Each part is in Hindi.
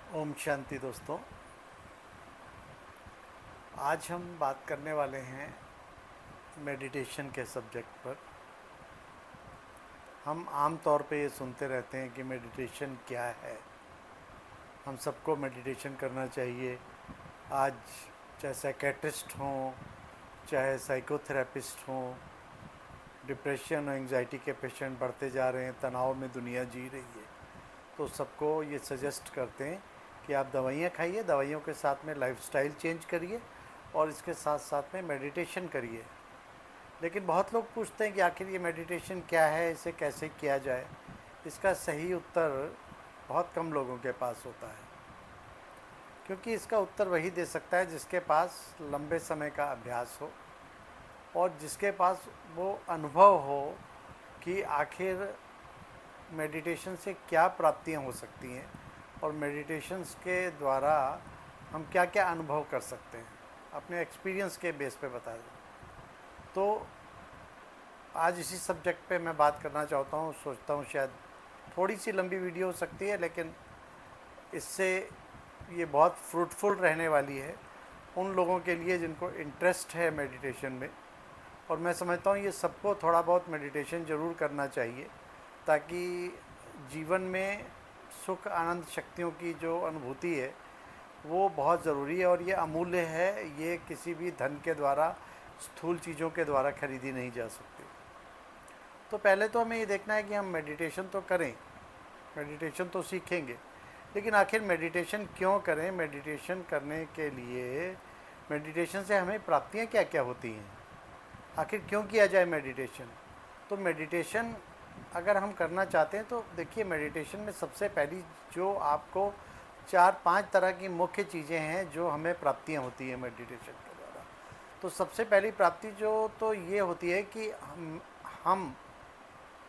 ओम शांति दोस्तों। आज हम बात करने वाले हैं मेडिटेशन के सब्जेक्ट पर। हम आम तौर पे ये सुनते रहते हैं कि मेडिटेशन क्या है। हम सबको मेडिटेशन करना चाहिए। आज चाहे साइकेट्रिस्ट हों, चाहे साइकोथेरेपिस्ट हों, डिप्रेशन और एंजाइटी के पेशेंट बढ़ते जा रहे हैं, तनाव में दुनिया जी रही है, तो सबको ये सजेस्ट करते हैं कि आप दवाइयाँ खाइए, दवाइयों के साथ में लाइफस्टाइल चेंज करिए और इसके साथ साथ में मेडिटेशन करिए। लेकिन बहुत लोग पूछते हैं कि आखिर ये मेडिटेशन क्या है, इसे कैसे किया जाए। इसका सही उत्तर बहुत कम लोगों के पास होता है, क्योंकि इसका उत्तर वही दे सकता है जिसके पास लंबे समय का अभ्यास हो और जिसके पास वो अनुभव हो कि आखिर मेडिटेशन से क्या प्राप्तियां हो सकती हैं और मेडिटेशंस के द्वारा हम क्या क्या अनुभव कर सकते हैं। अपने एक्सपीरियंस के बेस पे बता दें तो आज इसी सब्जेक्ट पे मैं बात करना चाहता हूँ। सोचता हूँ शायद थोड़ी सी लंबी वीडियो हो सकती है, लेकिन इससे ये बहुत फ्रूटफुल रहने वाली है उन लोगों के लिए जिनको इंटरेस्ट है मेडिटेशन में। और मैं समझता हूँ ये सबको थोड़ा बहुत मेडिटेशन ज़रूर करना चाहिए, ताकि जीवन में सुख आनंद शक्तियों की जो अनुभूति है वो बहुत ज़रूरी है और ये अमूल्य है। ये किसी भी धन के द्वारा, स्थूल चीज़ों के द्वारा खरीदी नहीं जा सकती। तो पहले तो हमें ये देखना है कि हम मेडिटेशन तो करें, मेडिटेशन तो सीखेंगे, लेकिन आखिर मेडिटेशन क्यों करें। मेडिटेशन करने के लिए मेडिटेशन से हमें प्राप्तियाँ क्या क्या होती हैं, आखिर क्यों किया जाए मेडिटेशन। तो मेडिटेशन अगर हम करना चाहते हैं तो देखिए, मेडिटेशन में सबसे पहली जो आपको 4-5 तरह की मुख्य चीज़ें हैं जो हमें प्राप्तियाँ होती हैं मेडिटेशन के द्वारा। तो सबसे पहली प्राप्ति जो तो ये होती है कि हम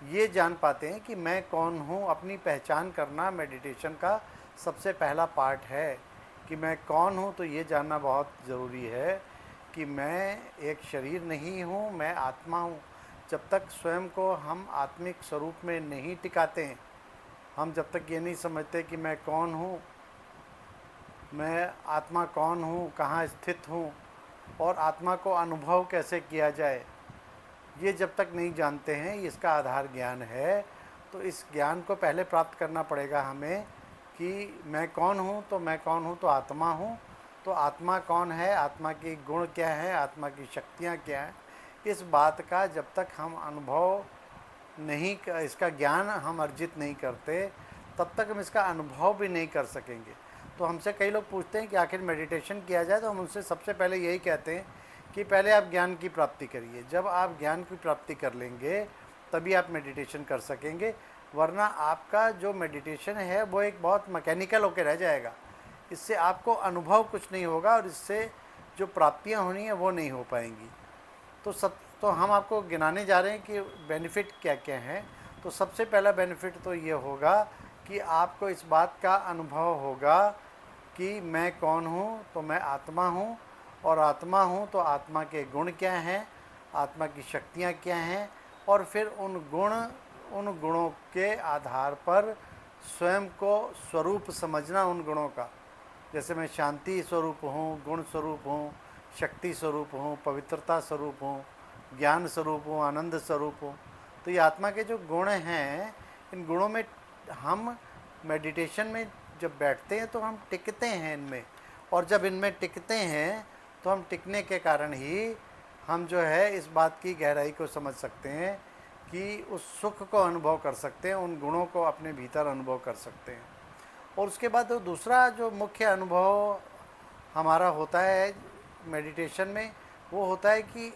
ये जान पाते हैं कि मैं कौन हूँ। अपनी पहचान करना मेडिटेशन का सबसे पहला पार्ट है कि मैं कौन हूँ। तो ये जानना बहुत ज़रूरी है कि मैं एक शरीर नहीं हूँ, मैं आत्मा हूँ। जब तक स्वयं को हम आत्मिक स्वरूप में नहीं टिकाते हैं, हम जब तक ये नहीं समझते कि मैं कौन हूँ, मैं आत्मा कौन हूँ, कहाँ स्थित हूँ और आत्मा को अनुभव कैसे किया जाए, ये जब तक नहीं जानते हैं, इसका आधार ज्ञान है। तो इस ज्ञान को पहले प्राप्त करना पड़ेगा हमें कि मैं कौन हूँ। तो मैं कौन हूँ तो आत्मा हूँ। तो आत्मा कौन है, आत्मा के गुण क्या है, आत्मा की शक्तियाँ क्या हैं, इस बात का जब तक हम अनुभव नहीं, इसका ज्ञान हम अर्जित नहीं करते, तब तक हम इसका अनुभव भी नहीं कर सकेंगे। तो हमसे कई लोग पूछते हैं कि आखिर मेडिटेशन किया जाए, तो हम उनसे सबसे पहले यही कहते हैं कि पहले आप ज्ञान की प्राप्ति करिए। जब आप ज्ञान की प्राप्ति कर लेंगे तभी आप मेडिटेशन कर सकेंगे, वरना आपका जो मेडिटेशन है वो एक बहुत मैकेनिकल होकर रह जाएगा। इससे आपको अनुभव कुछ नहीं होगा और इससे जो प्राप्तियां होनी है वो नहीं हो पाएंगी। तो हम आपको गिनाने जा रहे हैं कि बेनिफिट क्या क्या हैं। तो सबसे पहला बेनिफिट तो ये होगा कि आपको इस बात का अनुभव होगा कि मैं कौन हूँ। तो मैं आत्मा हूँ, और आत्मा हूँ तो आत्मा के गुण क्या हैं, आत्मा की शक्तियाँ क्या हैं, और फिर उन गुणों के आधार पर स्वयं को स्वरूप समझना उन गुणों का। जैसे मैं शांति स्वरूप हूँ, गुण स्वरूप हूँ, शक्ति स्वरूप हूँ, पवित्रता स्वरूप हूँ, ज्ञान स्वरूप हूँ, आनंद स्वरूप हूँ। तो ये आत्मा के जो गुण हैं, इन गुणों में हम मेडिटेशन में जब बैठते हैं तो हम टिकते हैं इनमें, और जब इनमें टिकते हैं तो हम टिकने के कारण ही हम जो है इस बात की गहराई को समझ सकते हैं कि उस सुख को अनुभव कर सकते हैं, उन गुणों को अपने भीतर अनुभव कर सकते हैं। और उसके बाद दूसरा जो मुख्य अनुभव हमारा होता है मेडिटेशन में, वो होता है कि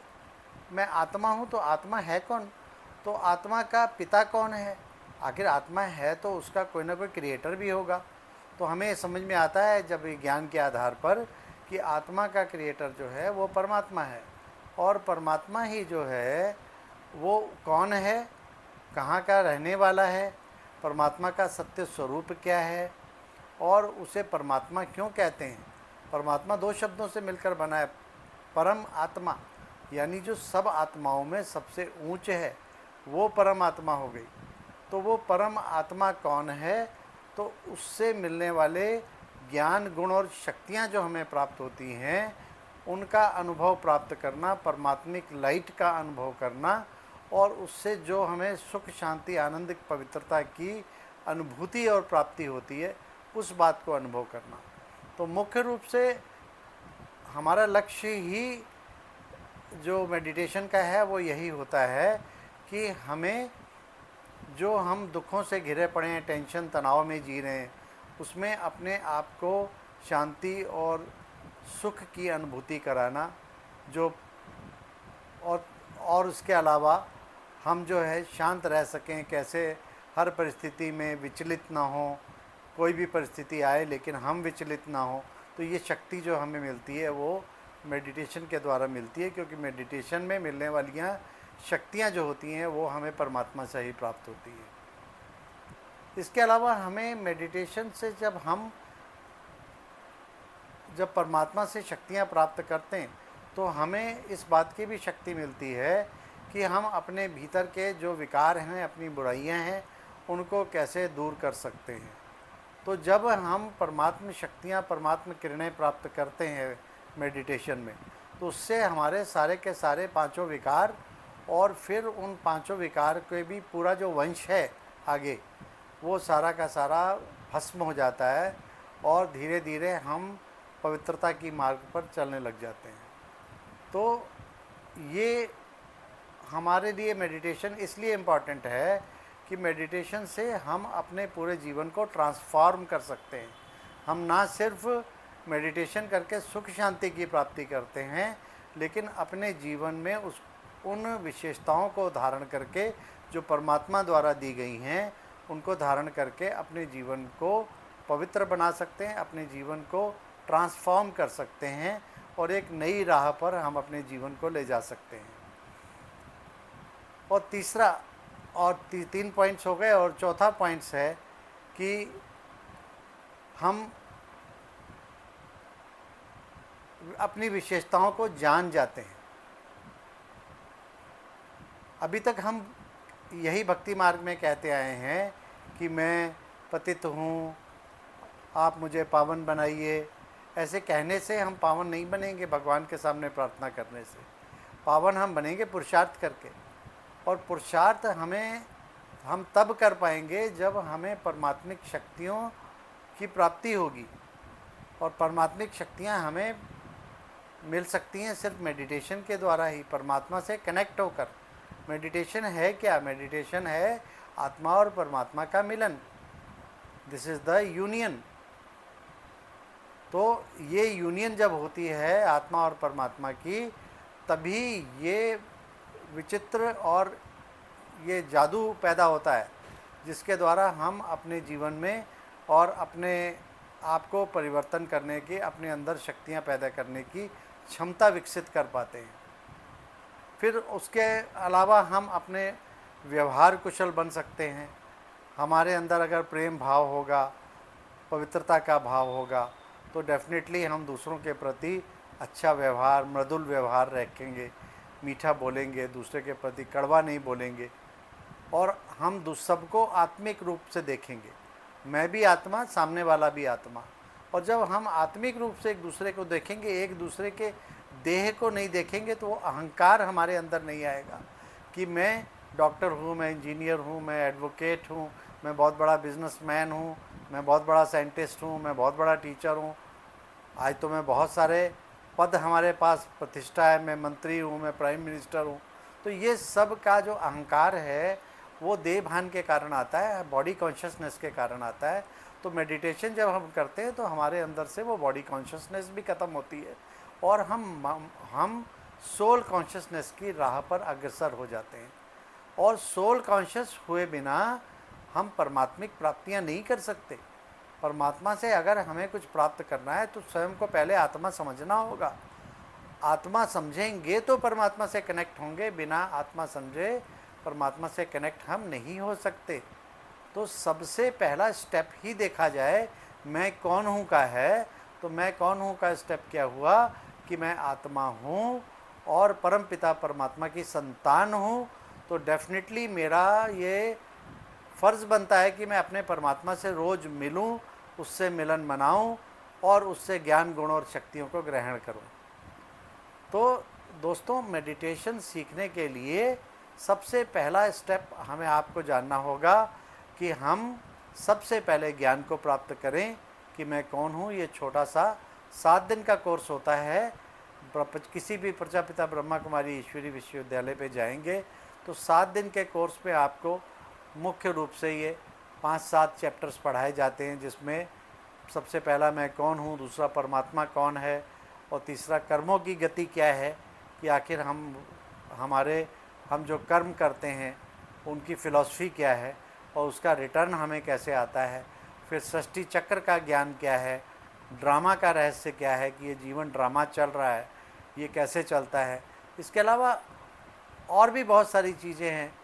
मैं आत्मा हूँ। तो आत्मा है कौन, तो आत्मा का पिता कौन है। आखिर आत्मा है तो उसका कोई ना कोई क्रिएटर भी होगा। तो हमें समझ में आता है जब ज्ञान के आधार पर कि आत्मा का क्रिएटर जो है वो परमात्मा है, और परमात्मा ही जो है वो कौन है, कहाँ का रहने वाला है, परमात्मा का सत्य स्वरूप क्या है, और उसे परमात्मा क्यों कहते हैं। परमात्मा दो शब्दों से मिलकर बना है। परम आत्मा यानी जो सब आत्माओं में सबसे ऊंच है, वो परम आत्मा हो गई। तो वो परम आत्मा कौन है, तो उससे मिलने वाले ज्ञान, गुण और शक्तियाँ जो हमें प्राप्त होती हैं उनका अनुभव प्राप्त करना, परमात्मिक लाइट का अनुभव करना और उससे जो हमें सुख, शांति, आनंद, पवित्रता की अनुभूति और प्राप्ति होती है उस बात को अनुभव करना। तो मुख्य रूप से हमारा लक्ष्य ही जो मेडिटेशन का है वो यही होता है कि हमें जो हम दुखों से घिरे पड़े हैं, टेंशन तनाव में जी रहे हैं, उसमें अपने आप को शांति और सुख की अनुभूति कराना, जो और उसके अलावा हम जो है शांत रह सकें, कैसे हर परिस्थिति में विचलित ना हो, कोई भी परिस्थिति आए लेकिन हम विचलित ना हो। तो ये शक्ति जो हमें मिलती है वो मेडिटेशन के द्वारा मिलती है, क्योंकि मेडिटेशन में मिलने वालियाँ शक्तियाँ जो होती हैं वो हमें परमात्मा से ही प्राप्त होती है। इसके अलावा हमें मेडिटेशन से जब परमात्मा से शक्तियाँ प्राप्त करते हैं तो हमें इस बात की भी शक्ति मिलती है कि हम अपने भीतर के जो विकार हैं, अपनी बुराइयां हैं, उनको कैसे दूर कर सकते हैं। तो जब हम परमात्मा शक्तियाँ, परमात्मा किरणें प्राप्त करते हैं मेडिटेशन में, तो उससे हमारे सारे के सारे पांचों विकार और फिर उन पांचों विकार के भी पूरा जो वंश है आगे, वो सारा का सारा भस्म हो जाता है और धीरे धीरे हम पवित्रता की मार्ग पर चलने लग जाते हैं। तो ये हमारे लिए मेडिटेशन इसलिए इम्पॉर्टेंट है कि मेडिटेशन से हम अपने पूरे जीवन को ट्रांसफॉर्म कर सकते हैं। हम ना सिर्फ मेडिटेशन करके सुख शांति की प्राप्ति करते हैं, लेकिन अपने जीवन में उन विशेषताओं को धारण करके जो परमात्मा द्वारा दी गई हैं उनको धारण करके अपने जीवन को पवित्र बना सकते हैं, अपने जीवन को ट्रांसफॉर्म कर सकते हैं और एक नई राह पर हम अपने जीवन को ले जा सकते हैं। और तीसरा और 3 पॉइंट्स हो गए, और चौथा पॉइंट्स है कि हम अपनी विशेषताओं को जान जाते हैं। अभी तक हम यही भक्ति मार्ग में कहते आए हैं कि मैं पतित हूँ, आप मुझे पावन बनाइए। ऐसे कहने से हम पावन नहीं बनेंगे, भगवान के सामने प्रार्थना करने से पावन हम बनेंगे पुरुषार्थ करके। और पुरुषार्थ हम तब कर पाएंगे जब हमें परमात्मिक शक्तियों की प्राप्ति होगी, और परमात्मिक शक्तियाँ हमें मिल सकती हैं सिर्फ मेडिटेशन के द्वारा ही, परमात्मा से कनेक्ट होकर। मेडिटेशन है क्या? मेडिटेशन है आत्मा और परमात्मा का मिलन। This is the union. तो ये यूनियन जब होती है आत्मा और परमात्मा की, तभी ये विचित्र और ये जादू पैदा होता है, जिसके द्वारा हम अपने जीवन में और अपने आप को परिवर्तन करने की, अपने अंदर शक्तियाँ पैदा करने की क्षमता विकसित कर पाते हैं। फिर उसके अलावा हम अपने व्यवहार कुशल बन सकते हैं। हमारे अंदर अगर प्रेम भाव होगा, पवित्रता का भाव होगा, तो डेफिनेटली हम दूसरों के प्रति अच्छा व्यवहार, मृदुल व्यवहार रखेंगे, मीठा बोलेंगे, दूसरे के प्रति कड़वा नहीं बोलेंगे, और हम सबको आत्मिक रूप से देखेंगे। मैं भी आत्मा, सामने वाला भी आत्मा। और जब हम आत्मिक रूप से एक दूसरे को देखेंगे, एक दूसरे के देह को नहीं देखेंगे, तो वो अहंकार हमारे अंदर नहीं आएगा कि मैं डॉक्टर हूँ, मैं इंजीनियर हूँ, मैं एडवोकेट हूँ, मैं बहुत बड़ा बिजनेसमैन हूँ, मैं बहुत बड़ा साइंटिस्ट हूँ, मैं बहुत बड़ा टीचर हूँ, आज तो मैं बहुत सारे पद हमारे पास प्रतिष्ठा है, मैं मंत्री हूँ, मैं प्राइम मिनिस्टर हूँ। तो ये सब का जो अहंकार है वो देह भान के कारण आता है, बॉडी कॉन्शियसनेस के कारण आता है। तो मेडिटेशन जब हम करते हैं तो हमारे अंदर से वो बॉडी कॉन्शियसनेस भी ख़त्म होती है और हम सोल कॉन्शियसनेस की राह पर अग्रसर हो जाते हैं। और सोल कॉन्शियस हुए बिना हम परमात्मिक प्राप्तियां नहीं कर सकते। परमात्मा से अगर हमें कुछ प्राप्त करना है तो स्वयं को पहले आत्मा समझना होगा। आत्मा समझेंगे तो परमात्मा से कनेक्ट होंगे, बिना आत्मा समझे परमात्मा से कनेक्ट हम नहीं हो सकते। तो सबसे पहला स्टेप ही देखा जाए, मैं कौन हूँ का है, तो मैं कौन हूँ का स्टेप क्या हुआ कि मैं आत्मा हूँ और परम पिता परमात्मा की संतान हूँ। तो डेफिनेटली मेरा ये फ़र्ज़ बनता है कि मैं अपने परमात्मा से रोज़ मिलूं, उससे मिलन मनाऊं और उससे ज्ञान, गुण और शक्तियों को ग्रहण करूं। तो दोस्तों, मेडिटेशन सीखने के लिए सबसे पहला स्टेप हमें आपको जानना होगा कि हम सबसे पहले ज्ञान को प्राप्त करें कि मैं कौन हूँ। ये छोटा सा 7 दिन का कोर्स होता है। किसी भी प्रजापिता ब्रह्मा कुमारी ईश्वरी विश्वविद्यालय पे जाएंगे तो 7 दिन के कोर्स में आपको मुख्य रूप से ये 5-7 चैप्टर्स पढ़ाए जाते हैं, जिसमें सबसे पहला मैं कौन हूँ, दूसरा परमात्मा कौन है, और तीसरा कर्मों की गति क्या है कि आखिर हम जो कर्म करते हैं उनकी फ़िलॉसफी क्या है और उसका रिटर्न हमें कैसे आता है। फिर सृष्टि चक्र का ज्ञान क्या है, ड्रामा का रहस्य क्या है कि ये जीवन ड्रामा चल रहा है, ये कैसे चलता है। इसके अलावा और भी बहुत सारी चीज़ें हैं,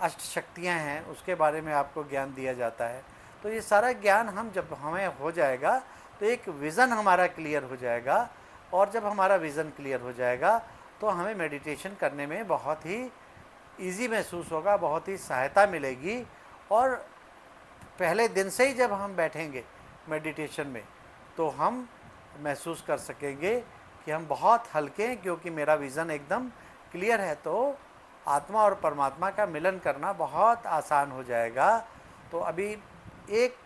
अष्ट शक्तियाँ हैं, उसके बारे में आपको ज्ञान दिया जाता है। तो ये सारा ज्ञान जब हमें हो जाएगा तो एक विज़न हमारा क्लियर हो जाएगा, और जब हमारा विज़न क्लियर हो जाएगा तो हमें मेडिटेशन करने में बहुत ही ईजी महसूस होगा, बहुत ही सहायता मिलेगी। और पहले दिन से ही जब हम बैठेंगे मेडिटेशन में तो हम महसूस कर सकेंगे कि हम बहुत हल्के हैं, क्योंकि मेरा विज़न एकदम क्लियर है। तो आत्मा और परमात्मा का मिलन करना बहुत आसान हो जाएगा। तो अभी 1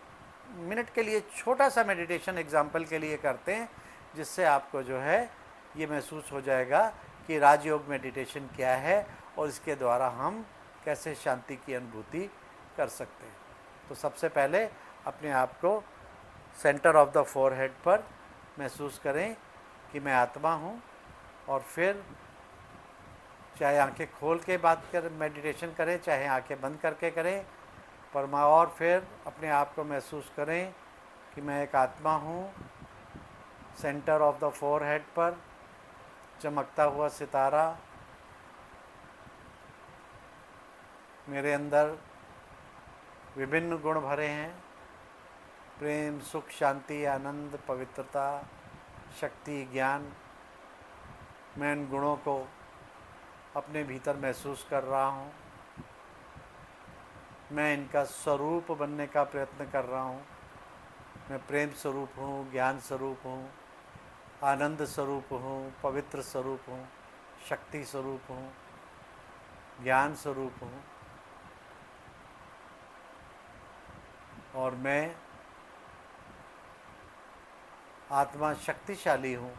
मिनट के लिए छोटा सा मेडिटेशन एग्जाम्पल के लिए करते हैं, जिससे आपको जो है ये महसूस हो जाएगा कि राजयोग मेडिटेशन क्या है और इसके द्वारा हम कैसे शांति की अनुभूति कर सकते हैं। तो सबसे पहले अपने आप को सेंटर ऑफ द फोरहेड पर महसूस करें कि मैं आत्मा हूँ, और फिर चाहे आंखें खोल के बात कर मेडिटेशन करें, चाहे आंखें बंद करके करें, और फिर अपने आप को महसूस करें कि मैं एक आत्मा हूँ। सेंटर ऑफ द फोरहेड पर चमकता हुआ सितारा, मेरे अंदर विभिन्न गुण भरे हैं, प्रेम, सुख, शांति, आनंद, पवित्रता, शक्ति, ज्ञान। मैं इन गुणों को अपने भीतर महसूस कर रहा हूँ। मैं इनका स्वरूप बनने का प्रयत्न कर रहा हूँ। मैं प्रेम स्वरूप हूँ, ज्ञान स्वरूप हूँ, आनंद स्वरूप हूँ, पवित्र स्वरूप हूँ, शक्ति स्वरूप हूँ, ज्ञान स्वरूप हूँ, और मैं आत्मा शक्तिशाली हूँ।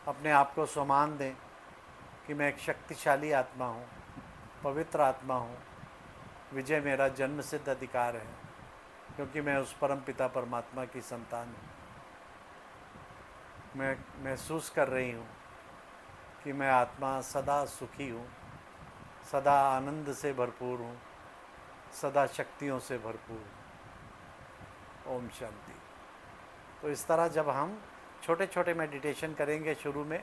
अपने आप को सम्मान दें कि मैं एक शक्तिशाली आत्मा हूँ, पवित्र आत्मा हूँ। विजय मेरा जन्म सिद्ध अधिकार है, क्योंकि मैं उस परम पिता परमात्मा की संतान हूँ। मैं महसूस कर रही हूँ कि मैं आत्मा सदा सुखी हूँ, सदा आनंद से भरपूर हूँ, सदा शक्तियों से भरपूर हूँ। ओम शांति। तो इस तरह जब हम छोटे छोटे मेडिटेशन करेंगे शुरू में,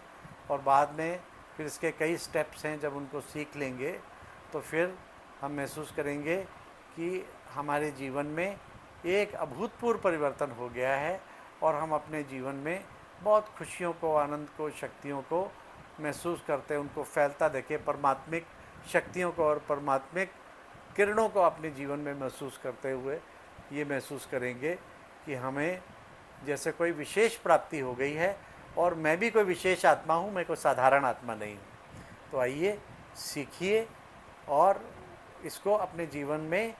और बाद में फिर इसके कई स्टेप्स हैं, जब उनको सीख लेंगे तो फिर हम महसूस करेंगे कि हमारे जीवन में एक अभूतपूर्व परिवर्तन हो गया है, और हम अपने जीवन में बहुत खुशियों को, आनंद को, शक्तियों को महसूस करते हैं, उनको फैलता देखे, परमात्मिक शक्तियों को और परमात्मिक किरणों को अपने जीवन में महसूस करते हुए ये महसूस करेंगे कि हमें जैसे कोई विशेष प्राप्ति हो गई है, और मैं भी कोई विशेष आत्मा हूँ, मैं कोई साधारण आत्मा नहीं हूँ। तो आइए सीखिए, और इसको अपने जीवन में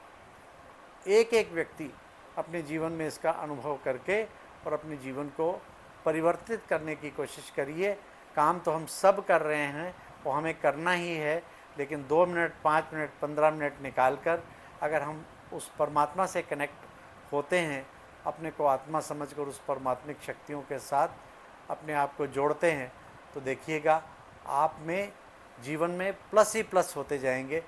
एक एक व्यक्ति अपने जीवन में इसका अनुभव करके और अपने जीवन को परिवर्तित करने की कोशिश करिए। काम तो हम सब कर रहे हैं, वो हमें करना ही है, लेकिन 2 मिनट, 5 मिनट, 15 मिनट निकाल कर अगर हम उस परमात्मा से कनेक्ट होते हैं, अपने को आत्मा समझकर उस परमात्मिक शक्तियों के साथ अपने आप को जोड़ते हैं, तो देखिएगा आप में जीवन में प्लस ही प्लस होते जाएंगे,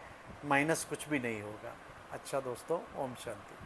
माइनस कुछ भी नहीं होगा। अच्छा दोस्तों, ओम शांति।